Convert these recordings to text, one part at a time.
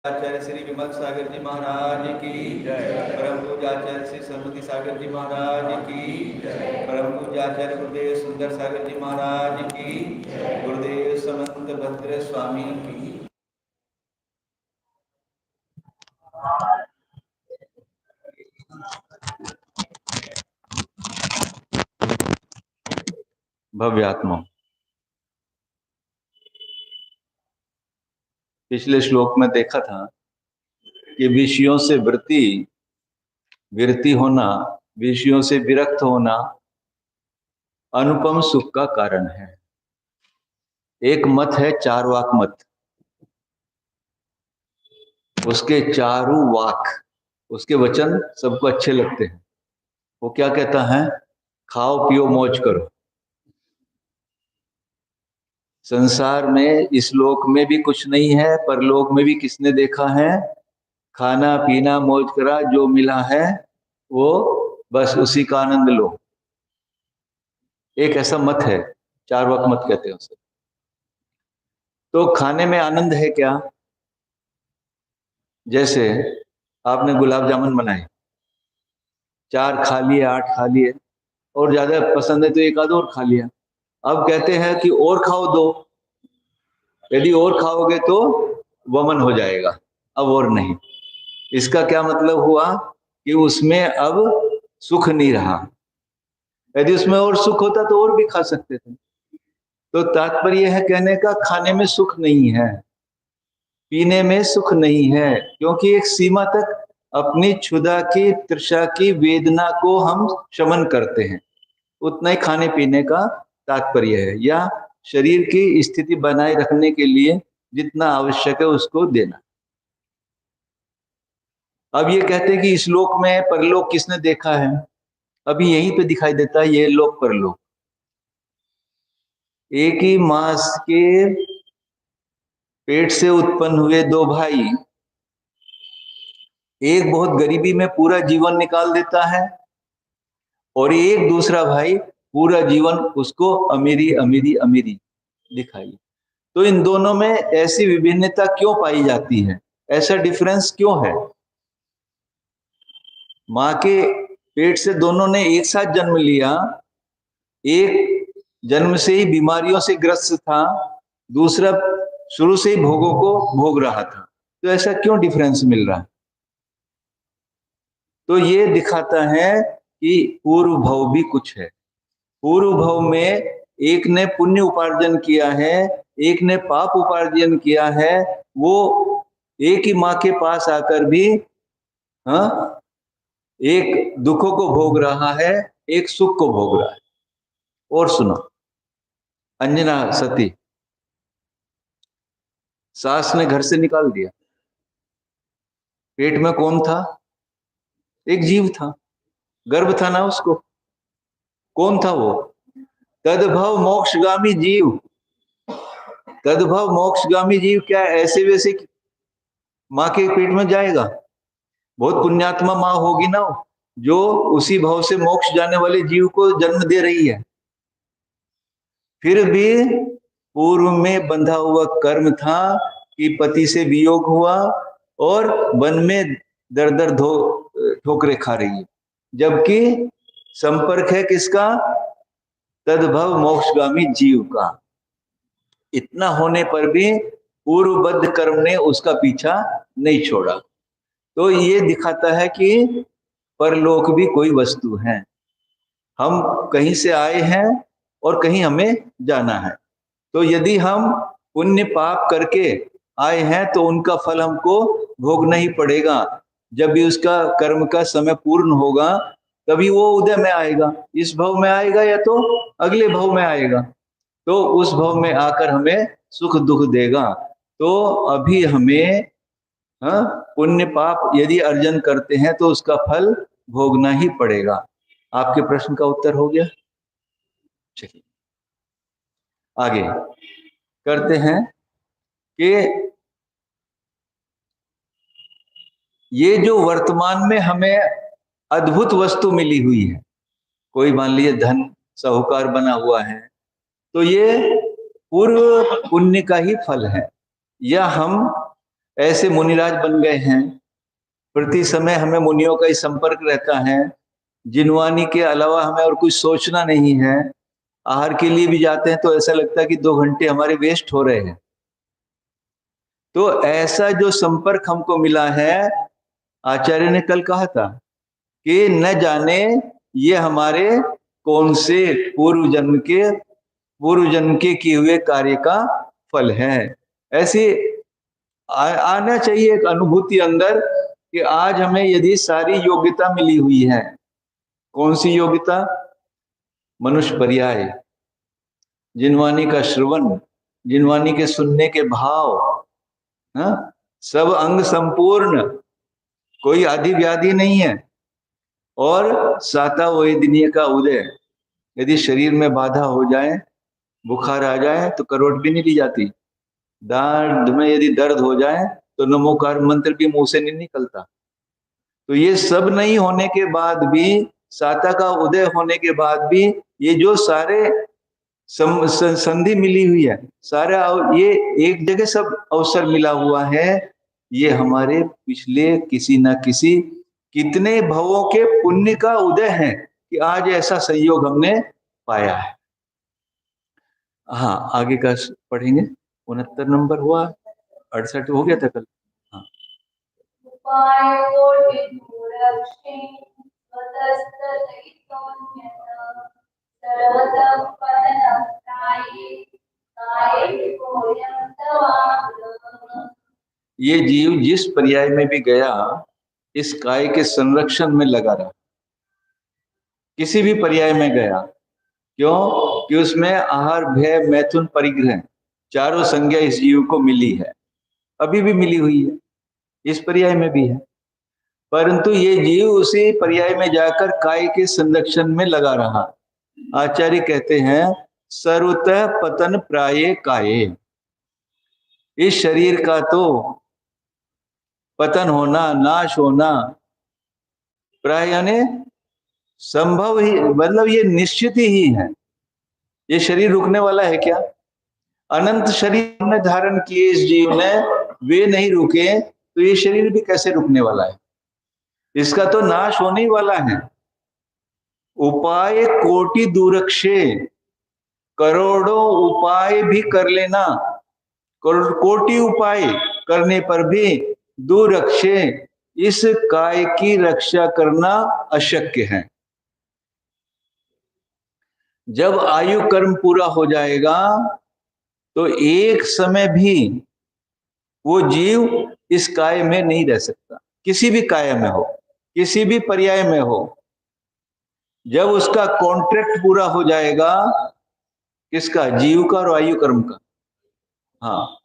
आचार्य श्री विमल सागर जी महाराज की जय। परम पूज्य आचार्य श्री सरस्वती सागर जी महाराज की जय। परम पूज्य आचार्य गुरुदेव सुंदर सागर जी महाराज की जय। गुरुदेव समंत भद्र स्वामी की। भव्यात्मा। पिछले श्लोक में देखा था कि विषयों से विरति होना, विषयों से विरक्त होना अनुपम सुख का कारण है। एक मत है चारवाक मत, उसके चारों वाक, उसके वचन सबको अच्छे लगते हैं। वो क्या कहता है? खाओ पियो मौज करो। संसार में इस लोक में भी कुछ नहीं है, परलोक में भी किसने देखा है? खाना पीना मौज करा, जो मिला है वो बस उसी का आनंद लो। एक ऐसा मत है, चारवाक मत कहते हैं उसे। तो खाने में आनंद है क्या? जैसे आपने गुलाब जामुन बनाए, 4 खा लिए, 8 खा लिए, और ज्यादा पसंद है तो एक आध और खा लिया। अब कहते हैं कि और खाओ 2। यदि और खाओगे तो वमन हो जाएगा, अब और नहीं। इसका क्या मतलब हुआ कि उसमें अब सुख नहीं रहा। यदि उसमें और सुख होता तो और भी खा सकते थे। तो तात्पर्य है कहने का, खाने में सुख नहीं है, पीने में सुख नहीं है, क्योंकि एक सीमा तक अपनी क्षुधा की, तृषा की वेदना को हम शमन करते हैं। उतना ही खाने पीने का तात्पर्य है, या शरीर की स्थिति बनाए रखने के लिए जितना आवश्यक है उसको देना। अब ये कहते हैं कि इस लोक में परलोक किसने देखा है? अभी यहीं पे दिखाई देता है ये लोक परलोक। एक ही मास के पेट से उत्पन्न हुए 2 भाई, एक बहुत गरीबी में पूरा जीवन निकाल देता है और एक दूसरा भाई पूरा जीवन उसको अमीरी अमीरी अमीरी दिखाई। तो इन दोनों में ऐसी विभिन्नता क्यों पाई जाती है? ऐसा डिफरेंस क्यों है? मां के पेट से दोनों ने एक साथ जन्म लिया, एक जन्म से ही बीमारियों से ग्रस्त था, दूसरा शुरू से ही भोगों को भोग रहा था। तो ऐसा क्यों डिफरेंस मिल रहा है? तो ये दिखाता है कि पूर्व भव भी कुछ है। पूर्व भव में एक ने पुण्य उपार्जन किया है, एक ने पाप उपार्जन किया है। वो एक ही माँ के पास आकर भी एक दुखों को भोग रहा है, एक सुख को भोग रहा है। और सुनो, अंजना सती, सास ने घर से निकाल दिया। पेट में कौन था? एक जीव था, गर्भ था ना उसको। कौन था वो? तद्भव मोक्षगामी जीव। तद्भव मोक्षगामी जीव क्या ऐसे वैसे माँ के पेट में जाएगा? बहुत पुण्यात्मा माँ होगी ना, जो उसी भाव से मोक्ष जाने वाले जीव को जन्म दे रही है। फिर भी पूर्व में बंधा हुआ कर्म था कि पति से वियोग हुआ और वन में दर दर ठोकरे खा रही है, जबकि संपर्क है किसका? तद्भव मोक्षगामी जीव का। इतना होने पर भी पूर्वबद्ध कर्म ने उसका पीछा नहीं छोड़ा। तो ये दिखाता है कि परलोक भी कोई वस्तु है। हम कहीं से आए हैं और कहीं हमें जाना है। तो यदि हम पुण्य पाप करके आए हैं तो उनका फल हमको भोगना ही पड़ेगा। जब भी उसका कर्म का समय पूर्ण होगा तभी वो उदय में आएगा। इस भव में आएगा या तो अगले भव में आएगा, तो उस भव में आकर हमें सुख दुख देगा। तो अभी हमें पुण्य पाप यदि अर्जन करते हैं तो उसका फल भोगना ही पड़ेगा। आपके प्रश्न का उत्तर हो गया? चलिए आगे करते हैं कि ये जो वर्तमान में हमें अद्भुत वस्तु मिली हुई है, कोई मान लीजिए धन साहूकार बना हुआ है, तो ये पूर्व पुण्य का ही फल है। या हम ऐसे मुनिराज बन गए हैं। प्रति समय हमें मुनियों का ही संपर्क रहता है। जिनवानी के अलावा हमें और कुछ सोचना नहीं है। आहार के लिए भी जाते हैं तो ऐसा लगता है कि 2 घंटे हमारे वेस्ट हो रहे हैं। तो ऐसा जो संपर्क हमको मिला है, आचार्य ने कल कहा था कि न जाने ये हमारे कौन से पूर्व जन्म के किए हुए कार्य का फल है। ऐसे आना चाहिए एक अनुभूति अंदर कि आज हमें यदि सारी योग्यता मिली हुई है। कौन सी योग्यता? मनुष्य पर्याय, जिनवानी का श्रवण, जिनवानी के सुनने के भाव, हाँ? सब अंग संपूर्ण, कोई आदि व्याधि नहीं है। और साता वेदनीय का उदय। यदि शरीर में बाधा हो जाए, बुखार आ जाए तो करवट भी नहीं ली जाती। दर्द में यदि दर्द हो जाए तो नमोकार मंत्र भी मुंह से नहीं निकलता। तो ये सब नहीं होने के बाद भी, साता का उदय होने के बाद भी, ये जो सारे संधि मिली हुई है, सारा ये एक जगह सब अवसर मिला हुआ है, ये हमारे पिछले किसी न किसी कितने भवों के पुण्य का उदय है कि आज ऐसा संयोग हमने पाया है। हाँ, आगे का पढ़ेंगे। 69 नंबर हुआ, 68 हो गया था कल। हाँ, ये जीव जिस पर्याय में भी गया, इस काय के संरक्षण में लगा रहा। किसी भी पर्याय में गया, क्यों कि उसमें आहार, भय, मैथुन, परिग्रह, चारों संज्ञा इस जीव को मिली है, अभी भी मिली हुई है, इस पर्याय में भी है। परंतु ये जीव उसी पर्याय में जाकर काय के संरक्षण में लगा रहा। आचार्य कहते हैं सर्वतः पतन प्राये काये। इस शरीर का तो पतन होना, नाश होना प्राय यानी संभव ही, मतलब ये निश्चित ही है। ये शरीर रुकने वाला है क्या? अनंत शरीर ने धारण किए इस जीव ने, वे नहीं रुके तो ये शरीर भी कैसे रुकने वाला है? इसका तो नाश होने ही वाला है। उपाय कोटि दूरक्षे, करोड़ों उपाय भी कर लेना, कोटि उपाय करने पर भी दूरक्षे, इस काय की रक्षा करना अशक्य है। जब आयु कर्म पूरा हो जाएगा तो एक समय भी वो जीव इस काय में नहीं रह सकता, किसी भी काय में हो, किसी भी पर्याय में हो। जब उसका कॉन्ट्रैक्ट पूरा हो जाएगा, किसका? जीव का और आयु कर्म का। हाँ,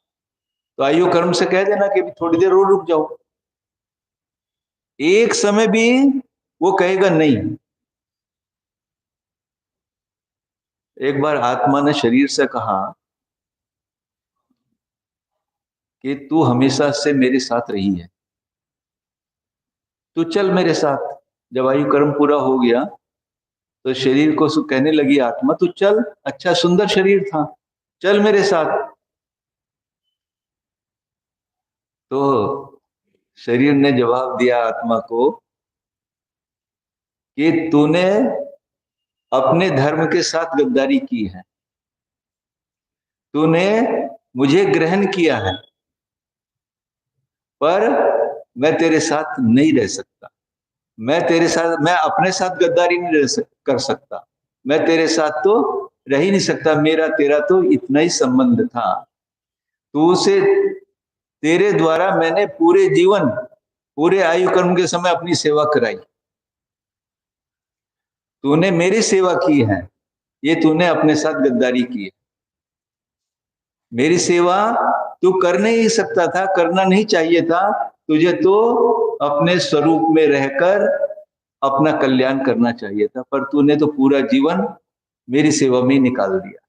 तो आयु कर्म से कह देना कि थोड़ी देर और रुक जाओ। एक समय भी वो कहेगा नहीं। एक बार आत्मा ने शरीर से कहा कि तू हमेशा से मेरे साथ रही है, तू चल मेरे साथ। जब आयु कर्म पूरा हो गया तो शरीर को कहने लगी आत्मा, तू चल, अच्छा सुंदर शरीर था, चल मेरे साथ। तो शरीर ने जवाब दिया आत्मा को कि तूने अपने धर्म के साथ गद्दारी की है, तूने मुझे ग्रहण किया है, पर मैं तेरे साथ नहीं रह सकता। मैं तेरे साथ, मैं अपने साथ गद्दारी नहीं कर सकता। मैं तेरे साथ तो रह ही नहीं सकता। मेरा तेरा तो इतना ही संबंध था। तू से, तेरे द्वारा मैंने पूरे जीवन, पूरे आयु कर्म के समय अपनी सेवा कराई। तूने मेरी सेवा की है, ये तूने अपने साथ गद्दारी की है। मेरी सेवा तू कर नहीं सकता था, करना नहीं चाहिए था। तुझे तो अपने स्वरूप में रहकर अपना कल्याण करना चाहिए था, पर तूने तो पूरा जीवन मेरी सेवा में ही निकाल दिया।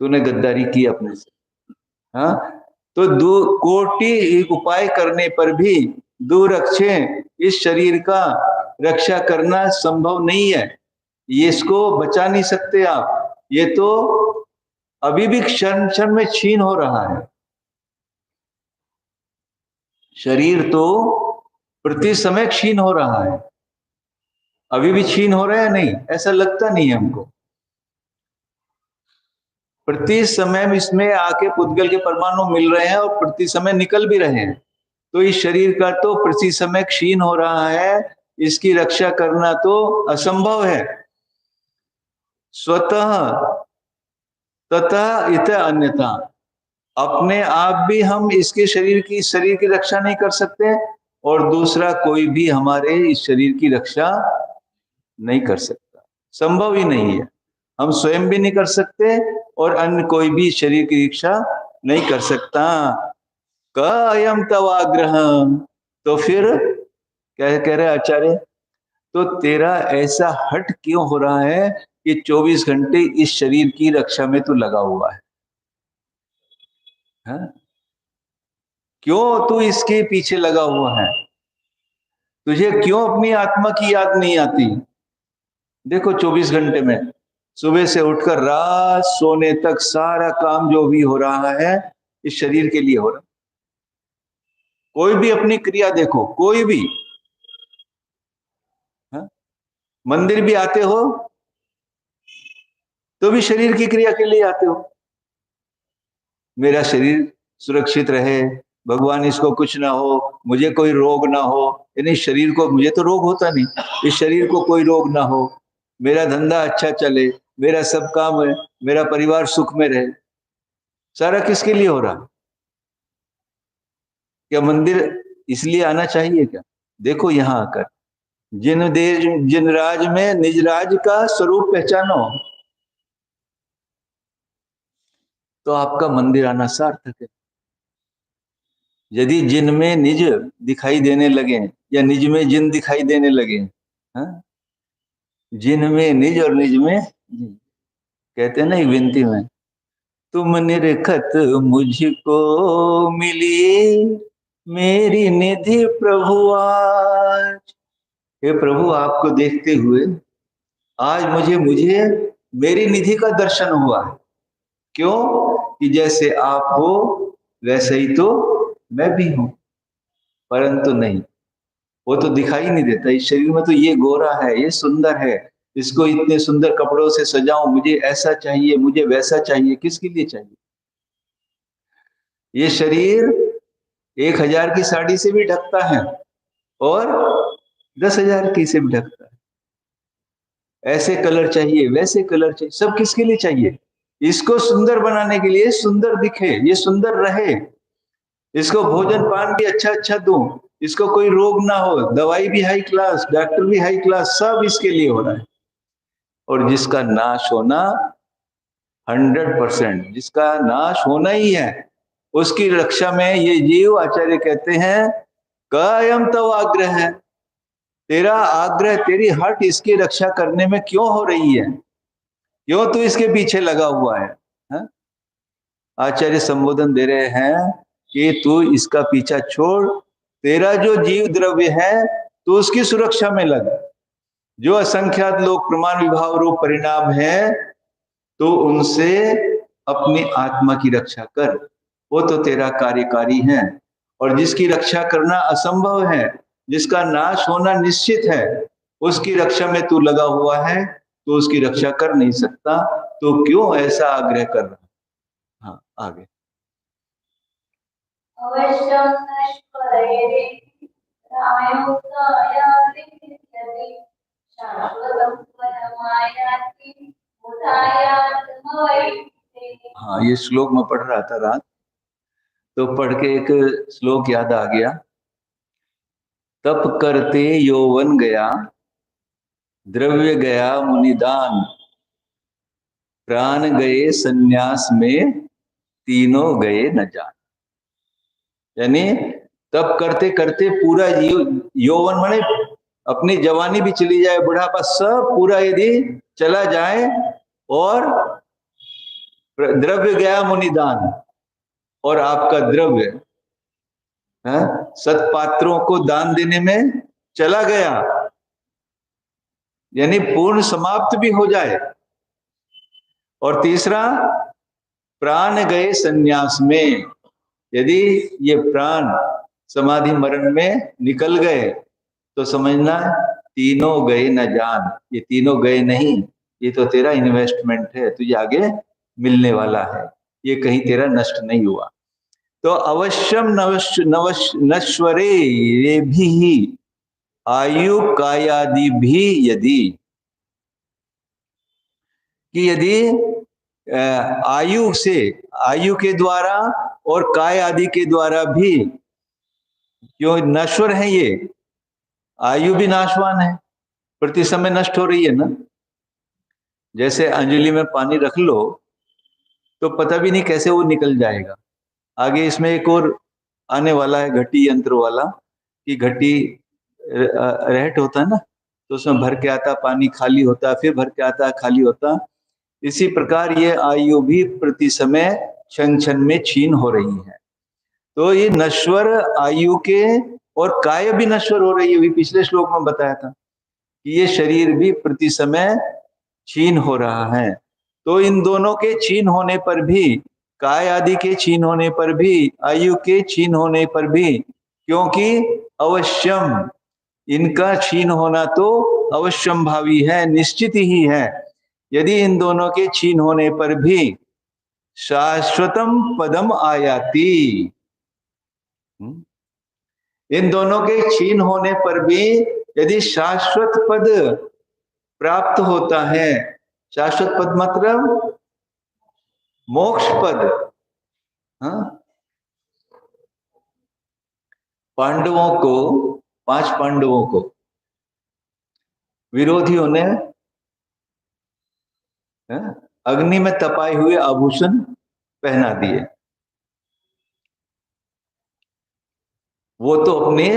तूने गद्दारी की अपने से। हाँ, तो कोटि एक उपाय करने पर भी दूरक्षे, इस शरीर का रक्षा करना संभव नहीं है। ये इसको बचा नहीं सकते आप। ये तो अभी भी क्षण क्षण में छीन हो रहा है। शरीर तो प्रति समय क्षीण हो रहा है, अभी भी क्षीण हो रहा है, नहीं ऐसा लगता नहीं है हमको। प्रति समय इसमें आके पुद्गल के परमाणु मिल रहे हैं और प्रति समय निकल भी रहे हैं। तो इस शरीर का तो प्रति समय क्षीण हो रहा है, इसकी रक्षा करना तो असंभव है। स्वतः तथा इत अन्यथा, अपने आप भी हम इसके शरीर की रक्षा नहीं कर सकते और दूसरा कोई भी हमारे इस शरीर की रक्षा नहीं कर सकता, संभव ही नहीं है। हम स्वयं भी नहीं कर सकते और अन्य कोई भी शरीर की रक्षा नहीं कर सकता। कयम तवाग्रह, तो फिर क्या कह रहे आचार्य, तो तेरा ऐसा हट क्यों हो रहा है कि 24 घंटे इस शरीर की रक्षा में तू लगा हुआ है? क्यों तू इसके पीछे लगा हुआ है? तुझे क्यों अपनी आत्मा की याद नहीं आती? देखो 24 घंटे में सुबह से उठकर रात सोने तक सारा काम जो भी हो रहा है इस शरीर के लिए हो रहा है। कोई भी अपनी क्रिया देखो, कोई भी, मंदिर भी आते हो तो भी शरीर की क्रिया के लिए आते हो। मेरा शरीर सुरक्षित रहे, भगवान इसको कुछ ना हो, मुझे कोई रोग ना हो, यानी शरीर को, मुझे तो रोग होता नहीं, इस शरीर को कोई रोग ना हो, मेरा धंधा अच्छा चले, मेरा सब काम है, मेरा परिवार सुख में रहे। सारा किसके लिए हो रहा? क्या मंदिर इसलिए आना चाहिए क्या? देखो यहां आकर जिन देश जिन राज में निज राज का स्वरूप पहचानो तो आपका मंदिर आना सार्थक है। यदि जिन में निज दिखाई देने लगे या निज में जिन दिखाई देने लगे, जिन में निज और निज में जिन, कहते हैं ना एक विनती में, तुम निरखत मुझको मिली मेरी निधि प्रभु आज। हे प्रभु, आपको देखते हुए आज मुझे मेरी निधि का दर्शन हुआ है। क्यों? कि जैसे आप हो वैसे ही तो मैं भी हूं, परंतु नहीं, वो तो दिखाई नहीं देता। इस शरीर में तो ये गोरा है, ये सुंदर है, इसको इतने सुंदर कपड़ों से सजाऊं, मुझे ऐसा चाहिए, मुझे वैसा चाहिए। किसके लिए चाहिए? ये शरीर 1000 की साड़ी से भी ढकता है और 10,000 की से भी ढकता है। ऐसे कलर चाहिए, वैसे कलर चाहिए, सब किसके लिए चाहिए? इसको सुंदर बनाने के लिए, सुंदर दिखे, ये सुंदर रहे, इसको भोजन पान भी अच्छा अच्छा दूं, इसको कोई रोग ना हो, दवाई भी हाई क्लास, डॉक्टर भी हाई क्लास, सब इसके लिए हो रहा है। और जिसका नाश होना 100%, जिसका नाश होना ही है, उसकी रक्षा में ये जीव, आचार्य कहते हैं, कायम तव आग्रह है, तेरा आग्रह, तेरी हट इसकी रक्षा करने में क्यों हो रही है? क्यों तू इसके पीछे लगा हुआ है? आचार्य संबोधन दे रहे हैं कि तू इसका पीछा छोड़, तेरा जो जीव द्रव्य है तो उसकी सुरक्षा में लग। जो असंख्यात लोक प्रमाण विभाव रूप परिणाम है तो उनसे अपनी आत्मा की रक्षा कर, वो तो तेरा कार्यकारी है। और जिसकी रक्षा करना असंभव है, जिसका नाश होना निश्चित है, उसकी रक्षा में तू लगा हुआ है, तो उसकी रक्षा कर नहीं सकता, तो क्यों ऐसा आग्रह कर रहा? हाँ आगे। हाँ, ये श्लोक मैं पढ़ रहा था रात, तो पढ़ के एक श्लोक याद आ गया। तप करते यौवन गया, द्रव्य गया मुनिदान, प्राण गए सन्यास में, तीनों गए न जान। यानी तप करते करते पूरा यौवन माने अपनी जवानी भी चली जाए, बुढ़ापा सब पूरा यदि चला जाए, और द्रव्य गया मुनिदान, और आपका द्रव्य सत्पात्रों को दान देने में चला गया, यानी पूर्ण समाप्त भी हो जाए। और तीसरा, प्राण गए सन्यास में, यदि ये प्राण समाधि मरण में निकल गए तो समझना तीनों गए न जान, ये तीनों गए नहीं, ये तो तेरा इन्वेस्टमेंट है, तुझे आगे मिलने वाला है, ये कहीं तेरा नष्ट नहीं हुआ। तो अवश्यम नश्वरे ये भी आयु कायादि भी यदि, कि यदि आयु से, आयु के द्वारा और काय आदि के द्वारा भी, क्यों नश्वर है ये, आयु भी नाशवान है, प्रति समय नष्ट हो रही है ना। जैसे अंजलि में पानी रख लो तो पता भी नहीं कैसे वो निकल जाएगा। आगे इसमें एक और आने वाला है घटी यंत्र वाला, कि घटी रहट होता है ना, तो उसमें भर के आता पानी खाली होता, फिर भर के आता खाली होता। इसी प्रकार ये आयु भी प्रति समय क्षण क्षण में क्षीण हो रही है। तो ये नश्वर आयु के और काय भी नश्वर हो रही है, पिछले श्लोक में बताया था कि ये शरीर भी प्रति समय क्षीण हो रहा है। तो इन दोनों के क्षीण होने पर भी, काय आदि के क्षीण होने पर भी, आयु के क्षीण होने पर भी, क्योंकि अवश्यम, इनका क्षीण होना तो अवश्यम भावी है, निश्चित ही है। यदि इन दोनों के क्षीण होने पर भी शाश्वतम पदम आयाति, इन दोनों के क्षीण होने पर भी यदि शाश्वत पद प्राप्त होता है, शाश्वत पद मतलब मोक्ष पद। पांडवों को, 5 पांडवों को विरोधियों ने अग्नि में तपाए हुए आभूषण पहना दिए। वो तो अपने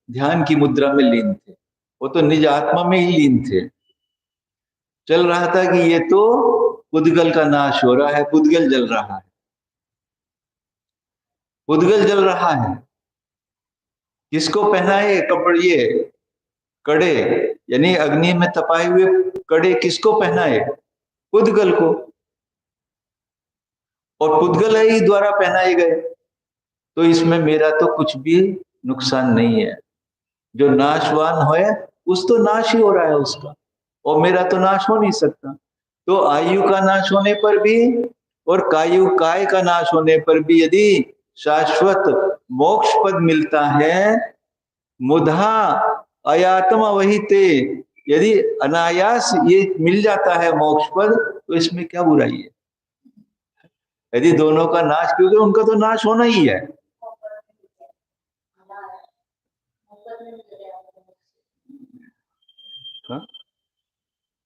ध्यान की मुद्रा में लीन थे, वो तो निज आत्मा में ही लीन थे। चल रहा था कि ये तो पुद्गल का नाश हो रहा है, पुद्गल जल रहा है, पुद्गल जल रहा है। किसको पहनाए कपड़े, ये कड़े, यानी अग्नि में तपाए हुए कड़े किसको पहनाए? पुद्गल को, और पुद्गल ही द्वारा पहनाए गए। तो इसमें मेरा तो कुछ भी नुकसान नहीं है। जो नाशवान है उस तो नाश ही हो रहा है उसका, और मेरा तो नाश हो नहीं सकता। तो आयु का नाश होने पर भी और काय का नाश होने पर भी यदि शाश्वत मोक्ष पद मिलता है, मुधा अयातम वही ते, यदि अनायास ये मिल जाता है मोक्ष पद, तो इसमें क्या बुराई है? यदि दोनों का नाश, क्योंकि उनका तो नाश होना ही है।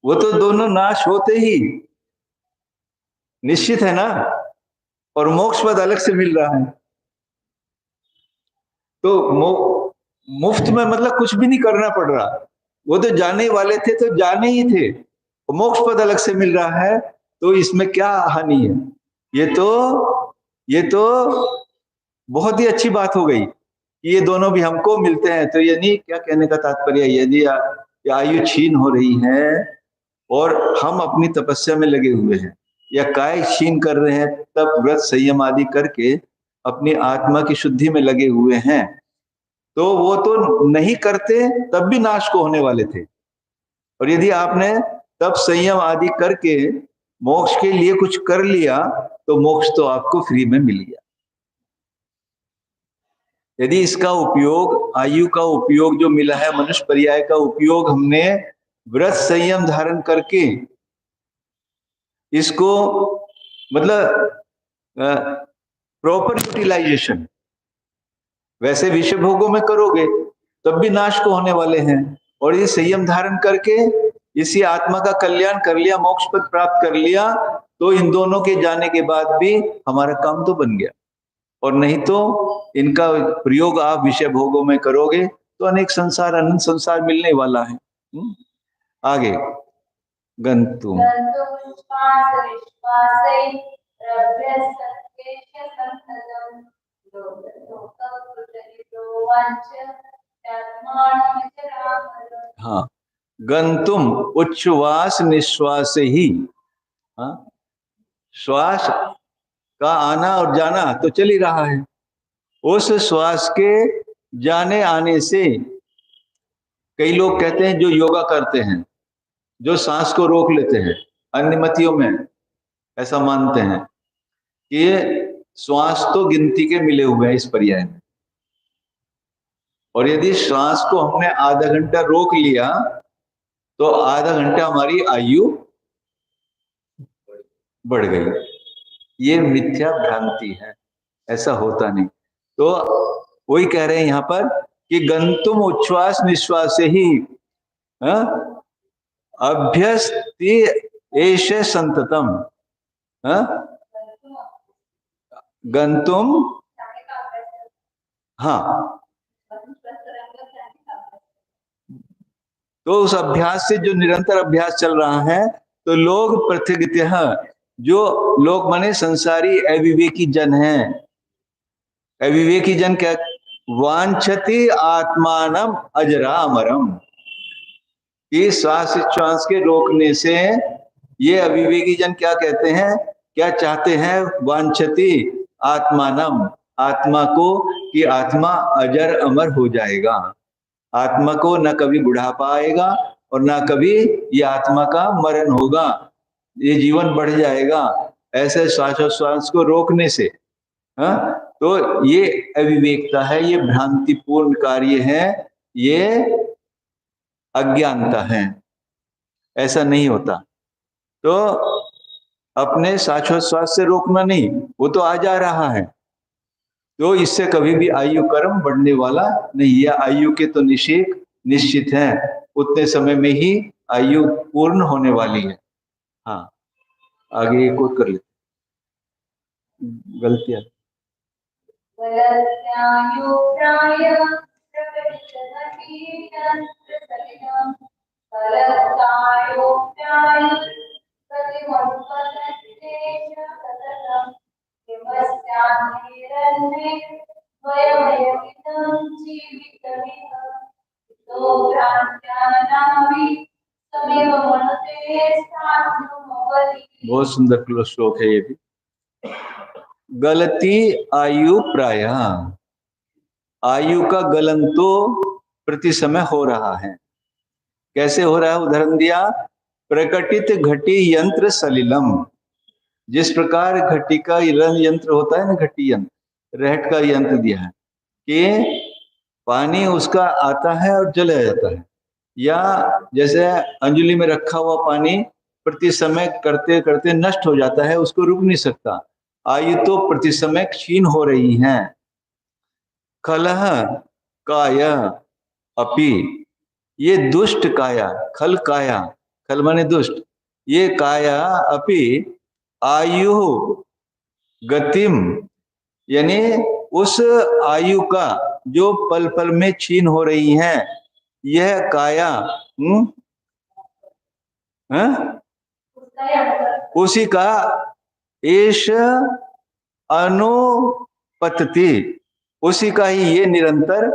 वो तो दोनों नाश होते ही निश्चित है ना, और मोक्ष पद अलग से मिल रहा है। तो मुफ्त में मतलब कुछ भी नहीं करना पड़ रहा, वो तो जाने वाले थे तो जाने ही थे, मोक्ष पद अलग से मिल रहा है, तो इसमें क्या हानि है? ये तो बहुत ही अच्छी बात हो गई कि ये दोनों भी हमको मिलते हैं। तो यानी क्या कहने का तात्पर्य, यदि आयु क्षीण हो रही है और हम अपनी तपस्या में लगे हुए हैं, या काय क्षीण कर रहे हैं, तब व्रत संयम आदि करके अपनी आत्मा की शुद्धि में लगे हुए हैं, तो वो तो नहीं करते तब भी नाश को होने वाले थे। और यदि आपने तब संयम आदि करके मोक्ष के लिए कुछ कर लिया, तो मोक्ष तो आपको फ्री में मिल गया। यदि इसका उपयोग, आयु का उपयोग जो मिला है, मनुष्य पर्याय का उपयोग हमने व्रत संयम धारण करके इसको, मतलब प्रॉपर यूटिलाइजेशन, वैसे विषय भोगों में करोगे तब भी नाश को होने वाले हैं, और ये संयम धारण करके इसी आत्मा का कल्याण कर लिया, मोक्ष पद प्राप्त कर लिया, तो इन दोनों के जाने के बाद भी हमारा काम तो बन गया। और नहीं तो इनका प्रयोग आप विषय भोगों में करोगे तो अनेक संसार, अनंत संसार मिलने वाला है। आगे गंतुम हाँ, गंतुम उच्छ्वास निश्वास ही, हाँ, श्वास का आना और जाना तो चल ही रहा है, उस श्वास के जाने आने से, कई लोग कहते हैं जो योगा करते हैं, जो सांस को रोक लेते हैं, अन्य मतियों में ऐसा मानते हैं कि ये श्वास तो गिनती के मिले हुए हैं इस पर्याय में, और यदि श्वास को हमने आधा घंटा रोक लिया तो आधा घंटा हमारी आयु बढ़ गई। ये मिथ्या भ्रांति है, ऐसा होता नहीं। तो वही कह रहे हैं यहाँ पर कि गंतुम उच्छ्वास निश्वास से ही अभ्यस्ति एष संततम, गंतुम, हाँ, तो उस अभ्यास से जो निरंतर अभ्यास चल रहा है, तो लोग प्रथिगतः, जो लोग माने संसारी अविवेकी जन हैं, अविवेकी जन क्या, वांछति आत्मानम अजरामरम, कि श्वास श्वास के रोकने से ये अविवेकी जन क्या कहते हैं, क्या चाहते हैं, वांछति आत्मानम, आत्मा को, कि आत्मा अजर अमर हो जाएगा, आत्मा को न कभी बुढ़ापा आएगा और न कभी ये आत्मा का मरण होगा, ये जीवन बढ़ जाएगा ऐसे श्वासोश्वास को रोकने से। तो ये अविवेकता है, ये भ्रांतिपूर्ण कार्य है, ये अज्ञानता है, ऐसा नहीं होता। तो अपने श्वासोश्वास से रोकना नहीं, वो तो आ जा रहा है, तो इससे कभी भी आयु कर्म बढ़ने वाला नहीं है। आयु के तो निश्चित हैं, उतने समय में ही आयु पूर्ण होने वाली है। हाँ, आगे एक और कर लेते, गलतियां, बहुत सुंदर श्लोक है ये भी। गलती आयु प्राय, आयु का गलन तो प्रति समय हो रहा है। कैसे हो रहा है, उदाहरण दिया, प्रकटित घटी यंत्र सलिलम, जिस प्रकार घटी का यंत्र होता है ना, घटी यंत्र, रहट का यंत्र दिया है कि पानी उसका आता है और चला जाता है, या जैसे अंजलि में रखा हुआ पानी प्रति समय करते करते नष्ट हो जाता है, उसको रुक नहीं सकता। आयु तो प्रति समय क्षीण हो रही है। खलह काय अपि, ये दुष्ट काया, खल काया, खल माने दुष्ट, ये काया अपि आयु गतिम, यानी उस आयु का जो पल पल में क्षीण हो रही है, यह काया उसी का एष अनुपतति, उसी का ही ये निरंतर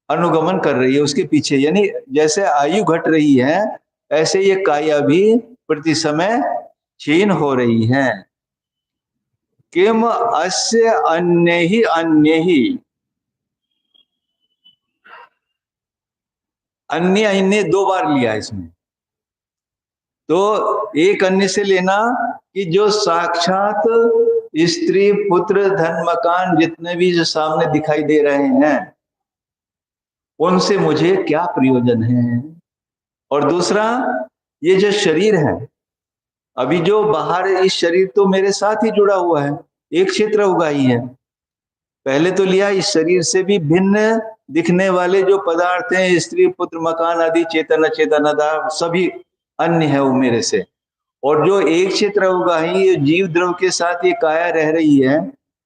अनुगमन कर रही है, उसके पीछे। यानी जैसे आयु घट रही है, ऐसे ये काया भी प्रति समय क्षीण हो रही है। किम अस्य अन्य ही अन्य दो बार लिया इसमें, तो एक अन्य से लेना कि जो साक्षात स्त्री पुत्र धन मकान जितने भी जो सामने दिखाई दे रहे हैं, उनसे मुझे क्या प्रयोजन है। और दूसरा, ये जो शरीर है, अभी जो बाहर, इस शरीर तो मेरे साथ ही जुड़ा हुआ है, एक क्षेत्र होगा ही है। पहले तो लिया इस शरीर से भी भिन्न दिखने वाले जो पदार्थ हैं, स्त्री पुत्र मकान आदि, चेतन अचेतन सभी अन्य है वो मेरे से। और जो एक क्षेत्र होगा ही, ये जीव द्रव के साथ ये काया रह रही है,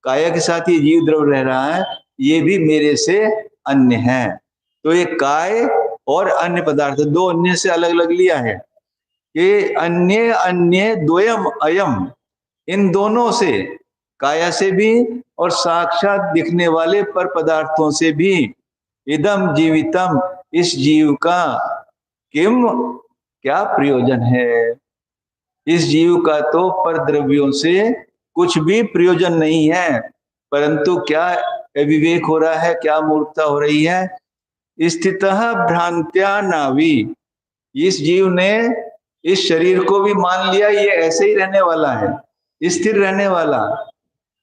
काया के साथ ये जीव द्रव रह रहा है, ये भी मेरे से अन्य है। तो ये काय और अन्य पदार्थ, दो अन्य से अलग अलग लिया है कि अन्य अन्य द्वयम अयम, इन दोनों से, काया से भी और साक्षात दिखने वाले पर पदार्थों से भी, इदम जीवितम, इस जीव का, किम क्या प्रयोजन है। इस जीव का तो पर द्रव्यों से कुछ भी प्रयोजन नहीं है, परंतु क्या अविवेक हो रहा है, क्या मूर्खता हो रही है? स्थितः भ्रांत्या नावी, इस जीव ने इस शरीर को भी मान लिया ये ऐसे ही रहने वाला है, स्थिर रहने वाला,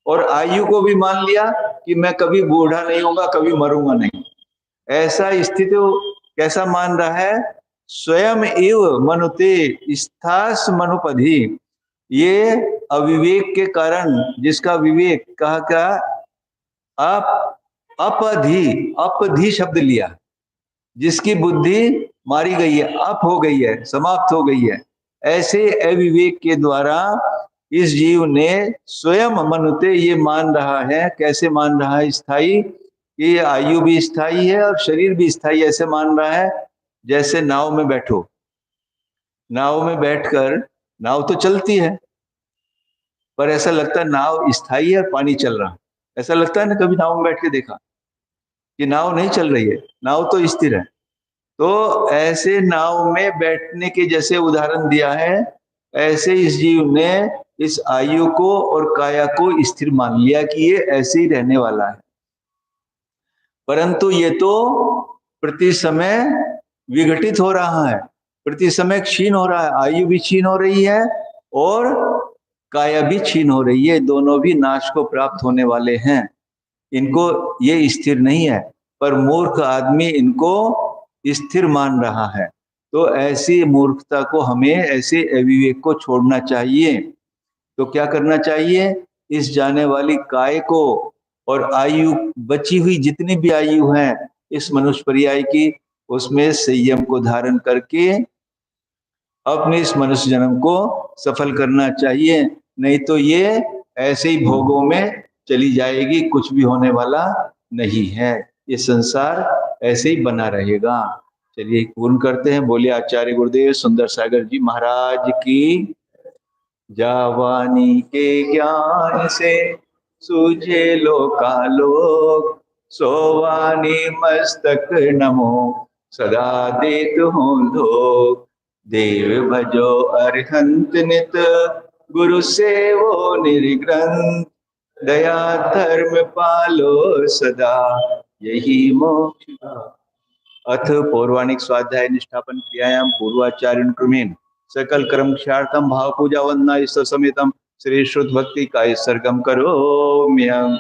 और आयु को भी मान लिया कि मैं कभी बूढ़ा नहीं होगा, कभी मरूंगा नहीं। ऐसा स्थिति कैसा मान रहा है? स्वयं एव मनुते स्थास मनुपधि, ये अविवेक के कारण, जिसका विवेक कहा क्या? अपधि, अपधि शब्द लिया, जिसकी बुद्धि मारी गई है, अप हो गई है, समाप्त हो गई है, ऐसे अविवेक के द्वारा इस जीव ने स्वयं मनुते ये मान रहा है। कैसे मान रहा है? स्थाई, कि आयु भी स्थाई है और शरीर भी स्थाई, ऐसे मान रहा है। जैसे नाव में बैठो, नाव में बैठकर, नाव तो चलती है पर ऐसा लगता है नाव स्थाई है, पानी चल रहा, ऐसा लगता है ना? कभी नाव में बैठ के देखा कि नाव नहीं चल रही है, नाव तो स्थिर है। तो ऐसे नाव में बैठने के जैसे उदाहरण दिया है, ऐसे इस जीव ने इस आयु को और काया को स्थिर मान लिया कि ये ऐसे ही रहने वाला है। परंतु ये तो प्रति समय विघटित हो रहा है, प्रति समय क्षीण हो रहा है, आयु भी क्षीण हो रही है और काया भी क्षीण हो रही है, दोनों भी नाश को प्राप्त होने वाले हैं। इनको ये स्थिर नहीं है, पर मूर्ख आदमी इनको स्थिर मान रहा है। तो ऐसी मूर्खता को हमें, ऐसे अविवेक को छोड़ना चाहिए। तो क्या करना चाहिए? इस जाने वाली काय को और आयु, बची हुई जितनी भी आयु है इस मनुष्य पर्याय की, उसमें संयम को धारण करके अपने इस मनुष्य जन्म को सफल करना चाहिए। नहीं तो ये ऐसे ही भोगों में चली जाएगी, कुछ भी होने वाला नहीं है, ये संसार ऐसे ही बना रहेगा। चलिए पूर्ण करते हैं। बोलिए आचार्य गुरुदेव सुंदर सागर जी महाराज की। जावानी के ज्ञान से सूझे लोकालोक, सोवानी मस्तक नमो सदा देत हूँ लोक। देव भजो अरिहंत नित, गुरु सेवो निर्ग्रंथ, दया धर्म पालो सदा, यही मोक्ष। अथ पौर्वाणिक स्वाध्याय निष्ठापन क्रियायाम पूर्वाचार्य क्रमेण सकल कर्म क्षार्थम भाव पूजा वंदना इस समेतम श्री श्रुत भक्ति का सर्गम करोम्यहम्।